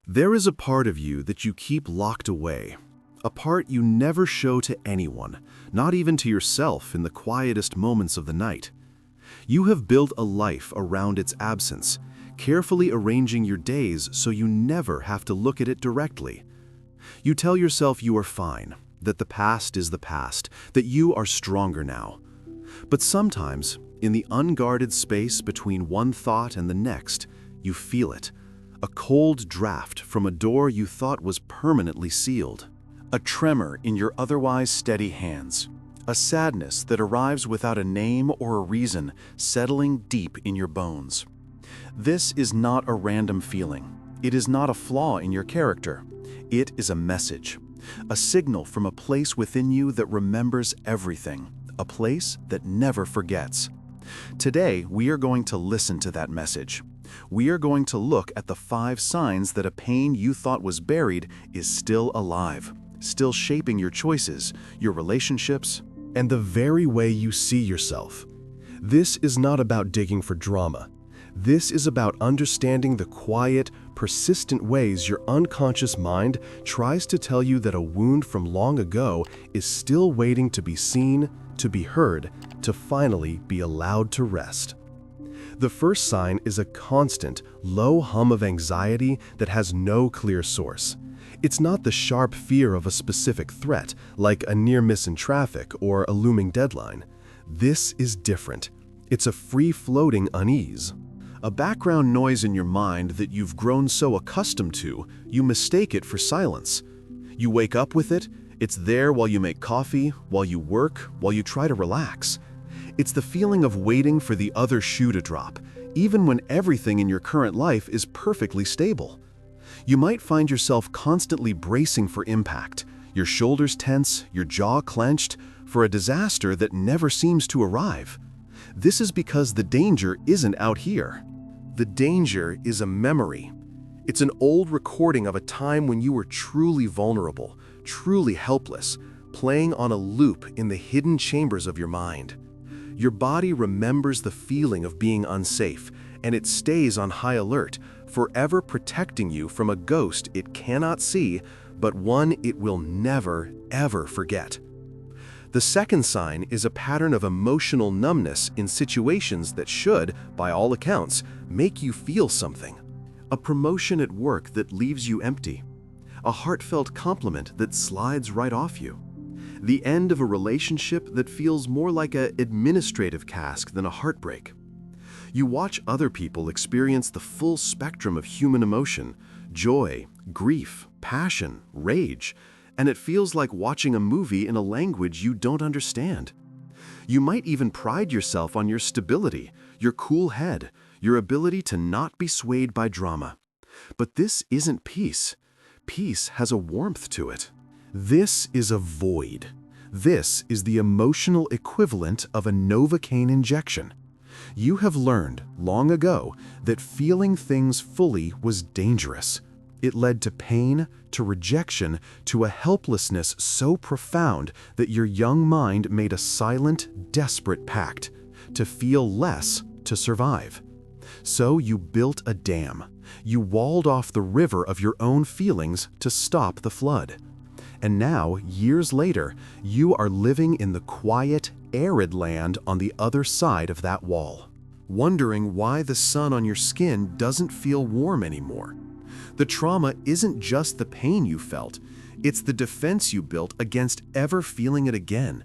There is a part of you that you keep locked away, a part you never show to anyone, not even to yourself in the quietest moments of the night. You have built a life around its absence, carefully arranging your days so you never have to look at it directly. You tell yourself you are fine, that the past is the past, that you are stronger now. But sometimes, in the unguarded space between one thought and the next, you feel it. A cold draft from a door you thought was permanently sealed. A tremor in your otherwise steady hands. A sadness that arrives without a name or a reason, settling deep in your bones. This is not a random feeling. It is not a flaw in your character. It is a message. A signal from a place within you that remembers everything. A place that never forgets. Today, we are going to listen to that message. We are going to look at the 5 signs that a pain you thought was buried is still alive, still shaping your choices, your relationships, and the very way you see yourself. This is not about digging for drama. This is about understanding the quiet, persistent ways your unconscious mind tries to tell you that a wound from long ago is still waiting to be seen, to be heard, to finally be allowed to rest. The first sign is a constant, low hum of anxiety that has no clear source. It's not the sharp fear of a specific threat, like a near miss in traffic or a looming deadline. This is different. It's a free-floating unease. A background noise in your mind that you've grown so accustomed to, you mistake it for silence. You wake up with it, it's there while you make coffee, while you work, while you try to relax. It's the feeling of waiting for the other shoe to drop, even when everything in your current life is perfectly stable. You might find yourself constantly bracing for impact, your shoulders tense, your jaw clenched, for a disaster that never seems to arrive. This is because the danger isn't out here. The danger is a memory. It's an old recording of a time when you were truly vulnerable, truly helpless, playing on a loop in the hidden chambers of your mind. Your body remembers the feeling of being unsafe, and it stays on high alert, forever protecting you from a ghost it cannot see, but one it will never, ever forget. The second sign is a pattern of emotional numbness in situations that should, by all accounts, make you feel something. A promotion at work that leaves you empty. A heartfelt compliment that slides right off you. The end of a relationship that feels more like an administrative task than a heartbreak. You watch other people experience the full spectrum of human emotion, joy, grief, passion, rage, and it feels like watching a movie in a language you don't understand. You might even pride yourself on your stability, your cool head, your ability to not be swayed by drama. But this isn't peace. Peace has a warmth to it. This is a void. This is the emotional equivalent of a Novocaine injection. You have learned, long ago, that feeling things fully was dangerous. It led to pain, to rejection, to a helplessness so profound that your young mind made a silent, desperate pact to feel less to survive. So you built a dam. You walled off the river of your own feelings to stop the flood. And now, years later, you are living in the quiet, arid land on the other side of that wall, wondering why the sun on your skin doesn't feel warm anymore. The trauma isn't just the pain you felt, it's the defense you built against ever feeling it again.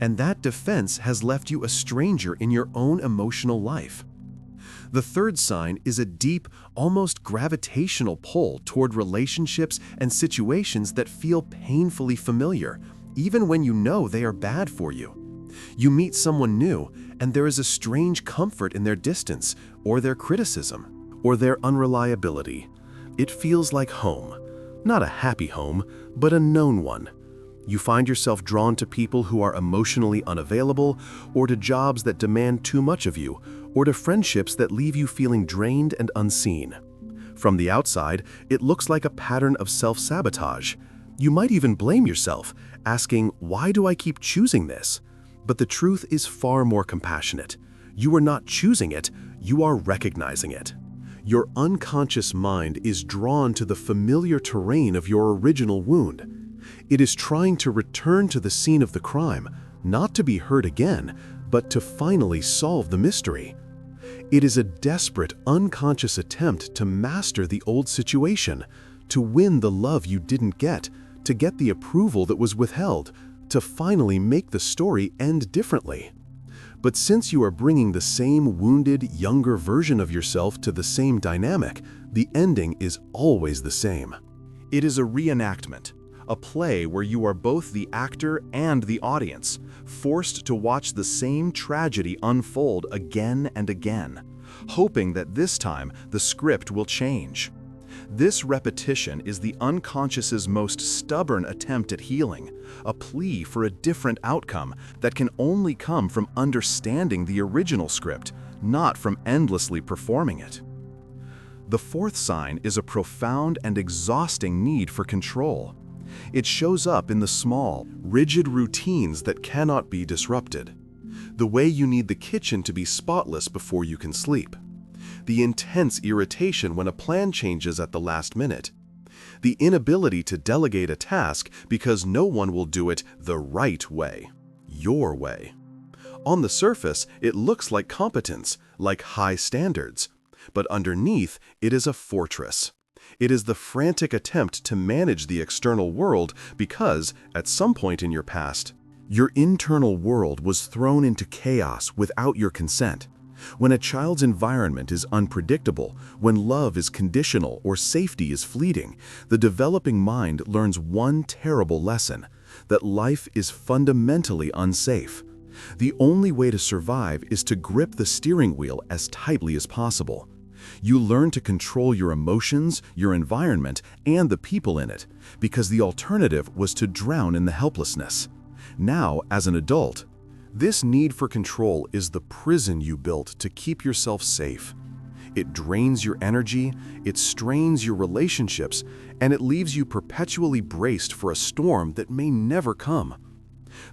And that defense has left you a stranger in your own emotional life. The third sign is a deep, almost gravitational pull toward relationships and situations that feel painfully familiar, even when you know they are bad for you. You meet someone new, and there is a strange comfort in their distance, or their criticism, or their unreliability. It feels like home. Not a happy home, but a known one. You find yourself drawn to people who are emotionally unavailable, or to jobs that demand too much of you, or to friendships that leave you feeling drained and unseen. From the outside, it looks like a pattern of self-sabotage. You might even blame yourself, asking, "Why do I keep choosing this?" But the truth is far more compassionate. You are not choosing it, you are recognizing it. Your unconscious mind is drawn to the familiar terrain of your original wound. It is trying to return to the scene of the crime, not to be hurt again, but to finally solve the mystery. It is a desperate, unconscious attempt to master the old situation, to win the love you didn't get, to get the approval that was withheld, to finally make the story end differently. But since you are bringing the same wounded, younger version of yourself to the same dynamic, the ending is always the same. It is a reenactment, a play where you are both the actor and the audience, forced to watch the same tragedy unfold again and again, hoping that this time the script will change. This repetition is the unconscious's most stubborn attempt at healing, a plea for a different outcome that can only come from understanding the original script, not from endlessly performing it. The fourth sign is a profound and exhausting need for control. It shows up in the small, rigid routines that cannot be disrupted. The way you need the kitchen to be spotless before you can sleep. The intense irritation when a plan changes at the last minute. The inability to delegate a task because no one will do it the right way, your way. On the surface, it looks like competence, like high standards, but underneath, it is a fortress. It is the frantic attempt to manage the external world because, at some point in your past, your internal world was thrown into chaos without your consent. When a child's environment is unpredictable, when love is conditional or safety is fleeting, the developing mind learns one terrible lesson, that life is fundamentally unsafe. The only way to survive is to grip the steering wheel as tightly as possible. You learn to control your emotions, your environment, and the people in it, because the alternative was to drown in the helplessness. Now, as an adult, this need for control is the prison you built to keep yourself safe. It drains your energy, it strains your relationships, and it leaves you perpetually braced for a storm that may never come.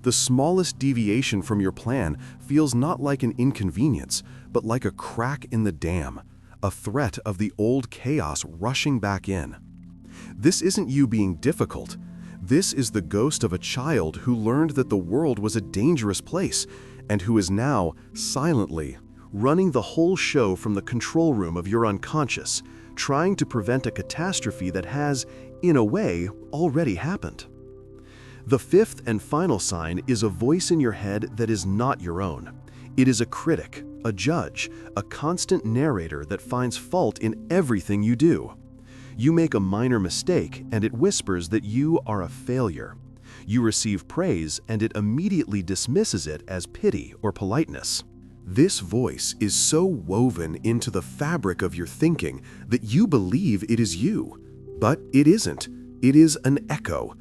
The smallest deviation from your plan feels not like an inconvenience, but like a crack in the dam, a threat of the old chaos rushing back in. This isn't you being difficult. This is the ghost of a child who learned that the world was a dangerous place and who is now, silently, running the whole show from the control room of your unconscious, trying to prevent a catastrophe that has, in a way, already happened. The fifth and final sign is a voice in your head that is not your own. It is a critic, a judge, a constant narrator that finds fault in everything you do. You make a minor mistake and it whispers that you are a failure. You receive praise and it immediately dismisses it as pity or politeness. This voice is so woven into the fabric of your thinking that you believe it is you. But it isn't. It is an echo.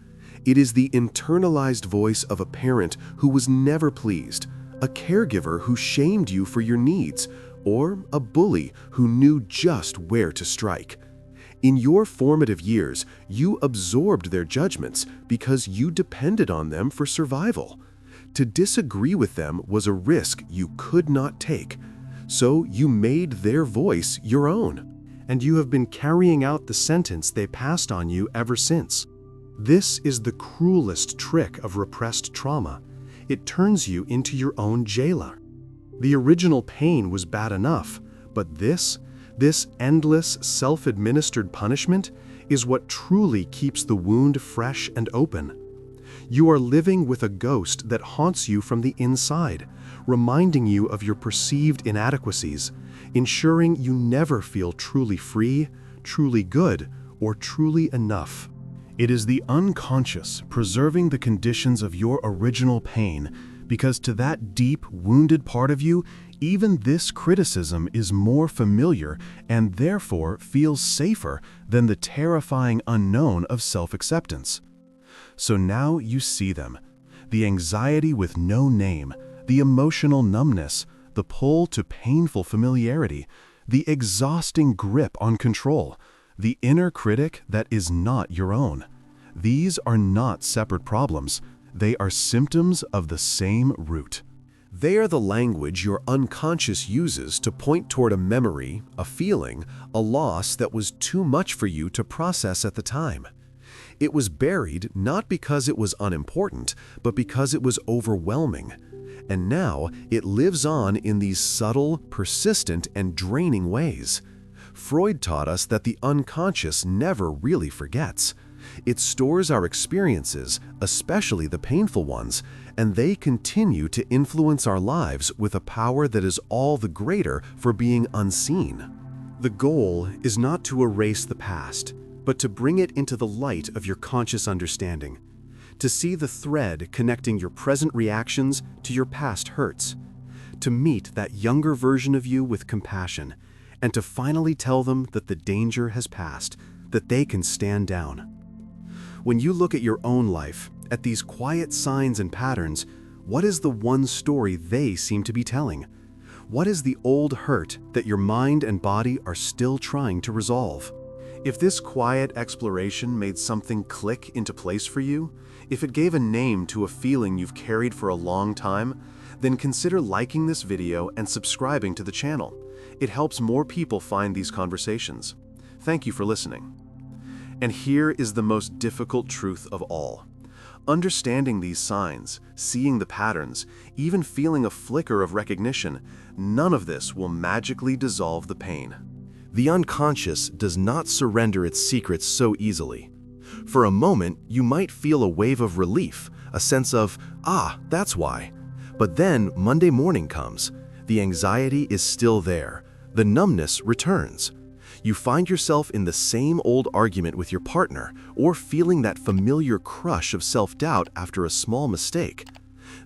It is the internalized voice of a parent who was never pleased, a caregiver who shamed you for your needs, or a bully who knew just where to strike. In your formative years, you absorbed their judgments because you depended on them for survival. To disagree with them was a risk you could not take, so you made their voice your own. And you have been carrying out the sentence they passed on you ever since. This is the cruelest trick of repressed trauma. It turns you into your own jailer. The original pain was bad enough, but this endless, self-administered punishment is what truly keeps the wound fresh and open. You are living with a ghost that haunts you from the inside, reminding you of your perceived inadequacies, ensuring you never feel truly free, truly good, or truly enough. It is the unconscious preserving the conditions of your original pain, because to that deep, wounded part of you, even this criticism is more familiar and therefore feels safer than the terrifying unknown of self-acceptance. So now you see them, the anxiety with no name, the emotional numbness, the pull to painful familiarity, the exhausting grip on control, the inner critic that is not your own. These are not separate problems. They are symptoms of the same root. They are the language your unconscious uses to point toward a memory, a feeling, a loss that was too much for you to process at the time. It was buried not because it was unimportant, but because it was overwhelming. And now it lives on in these subtle, persistent, and draining ways. Freud taught us that the unconscious never really forgets. It stores our experiences, especially the painful ones, and they continue to influence our lives with a power that is all the greater for being unseen. The goal is not to erase the past, but to bring it into the light of your conscious understanding, to see the thread connecting your present reactions to your past hurts, to meet that younger version of you with compassion, and to finally tell them that the danger has passed, that they can stand down. When you look at your own life, at these quiet signs and patterns, what is the one story they seem to be telling? What is the old hurt that your mind and body are still trying to resolve? If this quiet exploration made something click into place for you, if it gave a name to a feeling you've carried for a long time, then consider liking this video and subscribing to the channel. It helps more people find these conversations. Thank you for listening. And here is the most difficult truth of all. Understanding these signs, seeing the patterns, even feeling a flicker of recognition, none of this will magically dissolve the pain. The unconscious does not surrender its secrets so easily. For a moment, you might feel a wave of relief, a sense of, that's why. But then Monday morning comes. The anxiety is still there. The numbness returns. You find yourself in the same old argument with your partner, or feeling that familiar crush of self-doubt after a small mistake.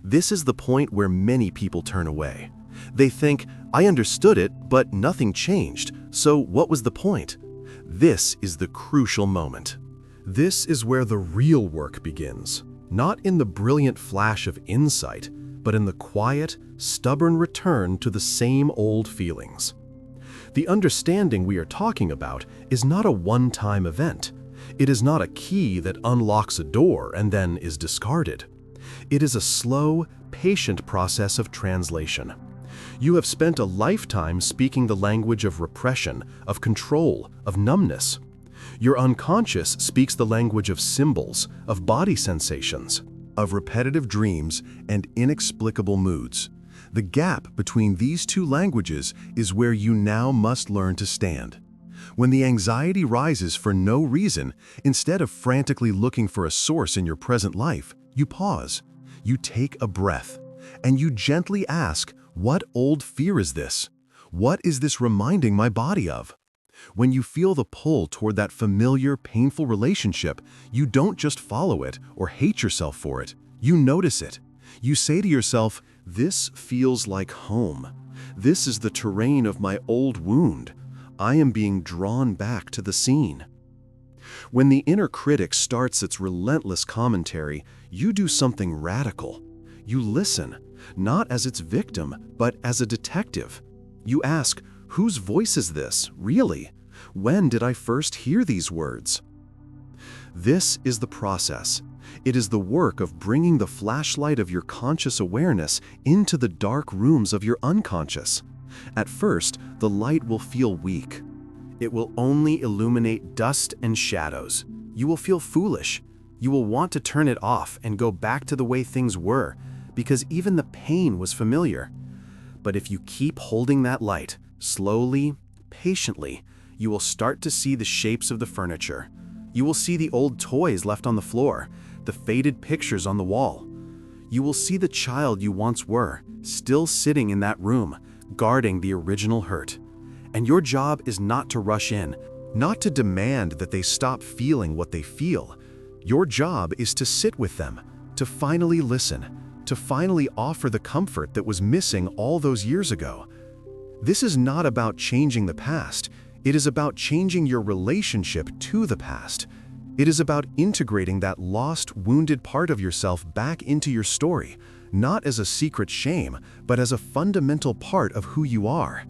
This is the point where many people turn away. They think, I understood it, but nothing changed, so what was the point? This is the crucial moment. This is where the real work begins, not in the brilliant flash of insight, but in the quiet, stubborn return to the same old feelings. The understanding we are talking about is not a one-time event. It is not a key that unlocks a door and then is discarded. It is a slow, patient process of translation. You have spent a lifetime speaking the language of repression, of control, of numbness. Your unconscious speaks the language of symbols, of body sensations, of repetitive dreams and inexplicable moods. The gap between these two languages is where you now must learn to stand. When the anxiety rises for no reason, instead of frantically looking for a source in your present life, you pause, you take a breath, and you gently ask, what old fear is this? What is this reminding my body of? When you feel the pull toward that familiar, painful relationship, you don't just follow it or hate yourself for it. You notice it. You say to yourself, this feels like home. This is the terrain of my old wound. I am being drawn back to the scene. When the inner critic starts its relentless commentary, you do something radical. You listen, not as its victim, but as a detective. You ask, whose voice is this, really? When did I first hear these words? This is the process. It is the work of bringing the flashlight of your conscious awareness into the dark rooms of your unconscious. At first, the light will feel weak. It will only illuminate dust and shadows. You will feel foolish. You will want to turn it off and go back to the way things were, because even the pain was familiar. But if you keep holding that light, slowly, patiently, you will start to see the shapes of the furniture. You will see the old toys left on the floor, the faded pictures on the wall. You will see the child you once were, still sitting in that room, guarding the original hurt. And your job is not to rush in, not to demand that they stop feeling what they feel. Your job is to sit with them, to finally listen, to finally offer the comfort that was missing all those years ago. This is not about changing the past. It is about changing your relationship to the past. It is about integrating that lost, wounded part of yourself back into your story, not as a secret shame, but as a fundamental part of who you are.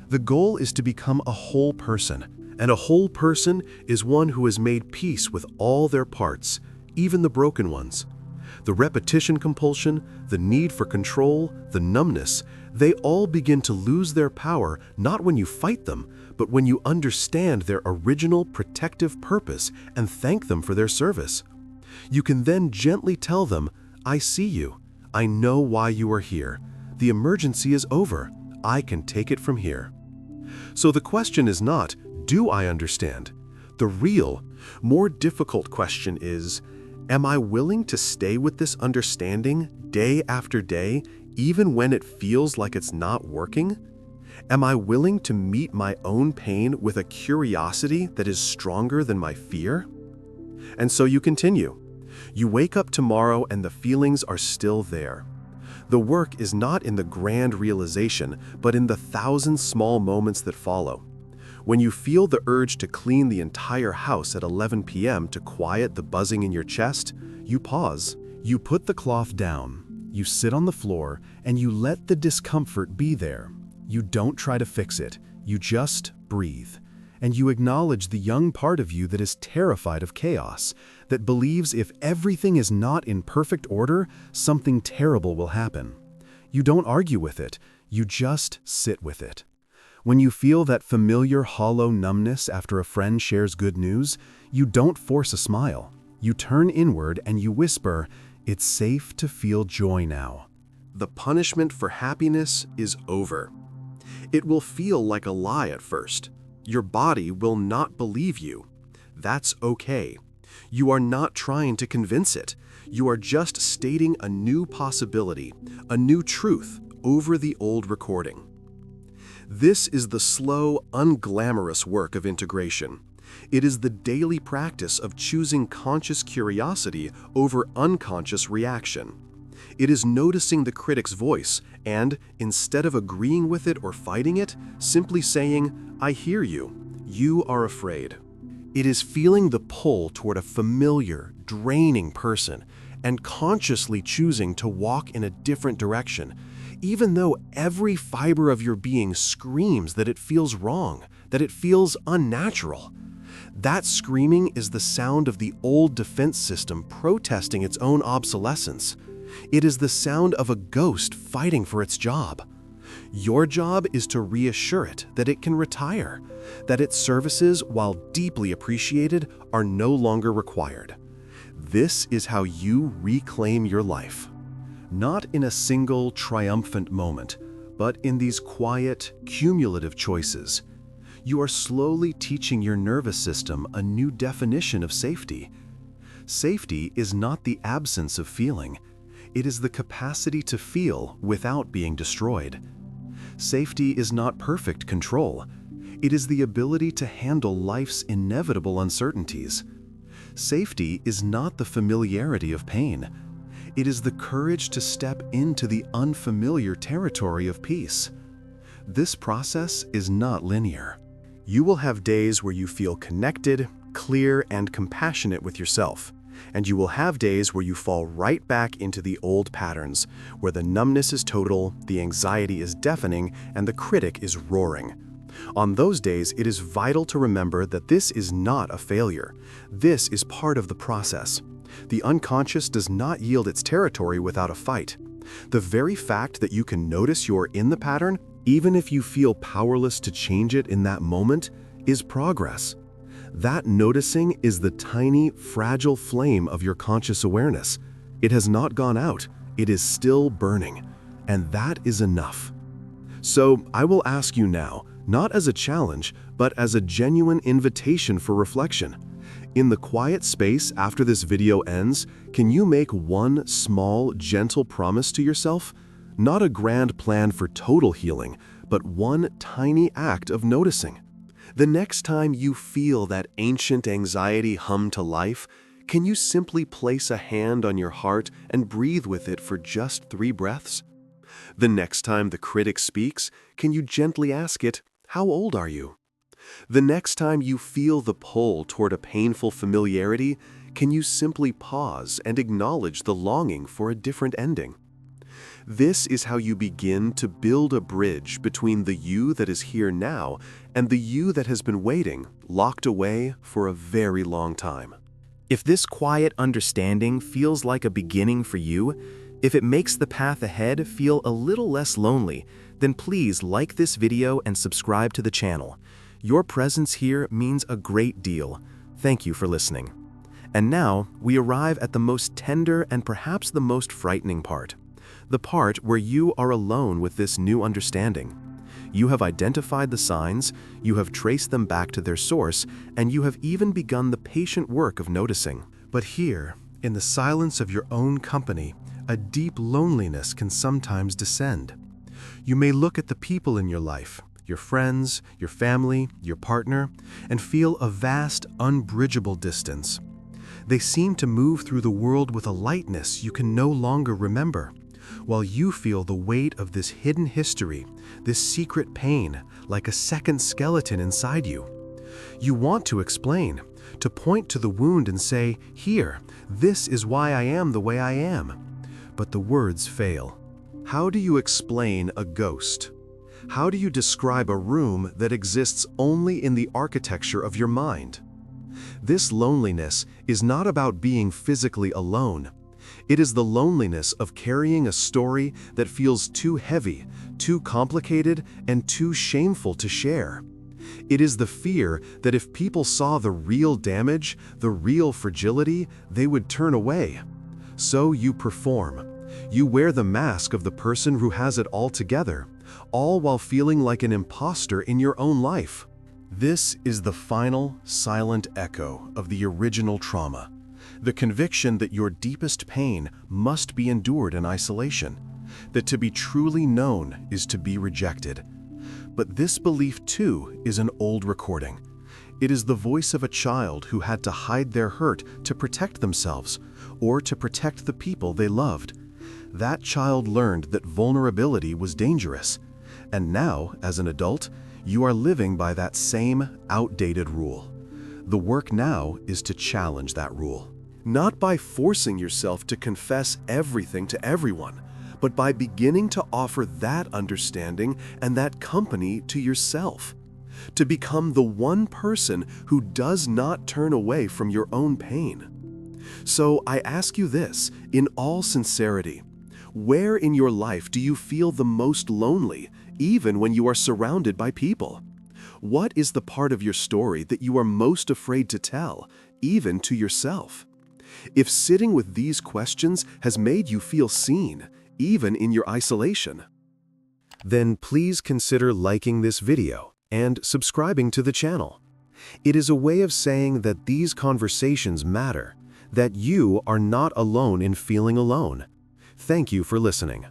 The goal is to become a whole person, and a whole person is one who has made peace with all their parts, even the broken ones. The repetition compulsion, the need for control, the numbness, they all begin to lose their power not when you fight them, but when you understand their original protective purpose and thank them for their service. You can then gently tell them, "I see you. I know why you are here. The emergency is over. I can take it from here." So the question is not, do I understand? The real, more difficult question is, am I willing to stay with this understanding day after day, even when it feels like it's not working? Am I willing to meet my own pain with a curiosity that is stronger than my fear? And so you continue. You wake up tomorrow and the feelings are still there. The work is not in the grand realization, but in the thousand small moments that follow. When you feel the urge to clean the entire house at 11 p.m. to quiet the buzzing in your chest, you pause. You put the cloth down, you sit on the floor, and you let the discomfort be there. You don't try to fix it, you just breathe. And you acknowledge the young part of you that is terrified of chaos, that believes if everything is not in perfect order, something terrible will happen. You don't argue with it, you just sit with it. When you feel that familiar hollow numbness after a friend shares good news, you don't force a smile. You turn inward and you whisper, "It's safe to feel joy now." The punishment for happiness is over. It will feel like a lie at first. Your body will not believe you. That's okay. You are not trying to convince it. You are just stating a new possibility, a new truth over the old recording. This is the slow, unglamorous work of integration. It is the daily practice of choosing conscious curiosity over unconscious reaction. It is noticing the critic's voice and, instead of agreeing with it or fighting it, simply saying, "I hear you. You are afraid." It is feeling the pull toward a familiar, draining person and consciously choosing to walk in a different direction, even though every fiber of your being screams that it feels wrong, that it feels unnatural. That screaming is the sound of the old defense system protesting its own obsolescence. It is the sound of a ghost fighting for its job. Your job is to reassure it that it can retire, that its services, while deeply appreciated, are no longer required. This is how you reclaim your life. Not in a single triumphant moment, but in these quiet, cumulative choices. You are slowly teaching your nervous system a new definition of safety. Safety is not the absence of feeling. It is the capacity to feel without being destroyed. Safety is not perfect control. It is the ability to handle life's inevitable uncertainties. Safety is not the familiarity of pain. It is the courage to step into the unfamiliar territory of peace. This process is not linear. You will have days where you feel connected, clear, and compassionate with yourself. And you will have days where you fall right back into the old patterns, where the numbness is total, the anxiety is deafening, and the critic is roaring. On those days, it is vital to remember that this is not a failure. This is part of the process. The unconscious does not yield its territory without a fight. The very fact that you can notice you're in the pattern, even if you feel powerless to change it in that moment, is progress. That noticing is the tiny, fragile flame of your conscious awareness. It has not gone out. It is still burning. And that is enough. So I will ask you now, not as a challenge, but as a genuine invitation for reflection. In the quiet space after this video ends, can you make one small, gentle promise to yourself? Not a grand plan for total healing, but one tiny act of noticing. The next time you feel that ancient anxiety hum to life, can you simply place a hand on your heart and breathe with it for just 3 breaths? The next time the critic speaks, can you gently ask it, "How old are you?" The next time you feel the pull toward a painful familiarity, can you simply pause and acknowledge the longing for a different ending? This is how you begin to build a bridge between the you that is here now and the you that has been waiting, locked away for a very long time. If this quiet understanding feels like a beginning for you, if it makes the path ahead feel a little less lonely, then please like this video and subscribe to the channel. Your presence here means a great deal. Thank you for listening. And now, we arrive at the most tender and perhaps the most frightening part. The part where you are alone with this new understanding. You have identified the signs, you have traced them back to their source, and you have even begun the patient work of noticing. But here, in the silence of your own company, a deep loneliness can sometimes descend. You may look at the people in your life, your friends, your family, your partner, and feel a vast, unbridgeable distance. They seem to move through the world with a lightness you can no longer remember, while you feel the weight of this hidden history, this secret pain, like a second skeleton inside you. You want to explain, to point to the wound and say, "Here, this is why I am the way I am." But the words fail. How do you explain a ghost? How do you describe a room that exists only in the architecture of your mind? This loneliness is not about being physically alone. It is the loneliness of carrying a story that feels too heavy, too complicated, and too shameful to share. It is the fear that if people saw the real damage, the real fragility, they would turn away. So you perform. You wear the mask of the person who has it all together, all while feeling like an imposter in your own life. This is the final, silent echo of the original trauma. The conviction that your deepest pain must be endured in isolation, that to be truly known is to be rejected. But this belief, too, is an old recording. It is the voice of a child who had to hide their hurt to protect themselves, or to protect the people they loved. That child learned that vulnerability was dangerous, and now, as an adult, you are living by that same outdated rule. The work now is to challenge that rule. Not by forcing yourself to confess everything to everyone, but by beginning to offer that understanding and that company to yourself. To become the one person who does not turn away from your own pain. So I ask you this, in all sincerity, where in your life do you feel the most lonely, even when you are surrounded by people? What is the part of your story that you are most afraid to tell, even to yourself? If sitting with these questions has made you feel seen, even in your isolation, then please consider liking this video and subscribing to the channel. It is a way of saying that these conversations matter, that you are not alone in feeling alone. Thank you for listening.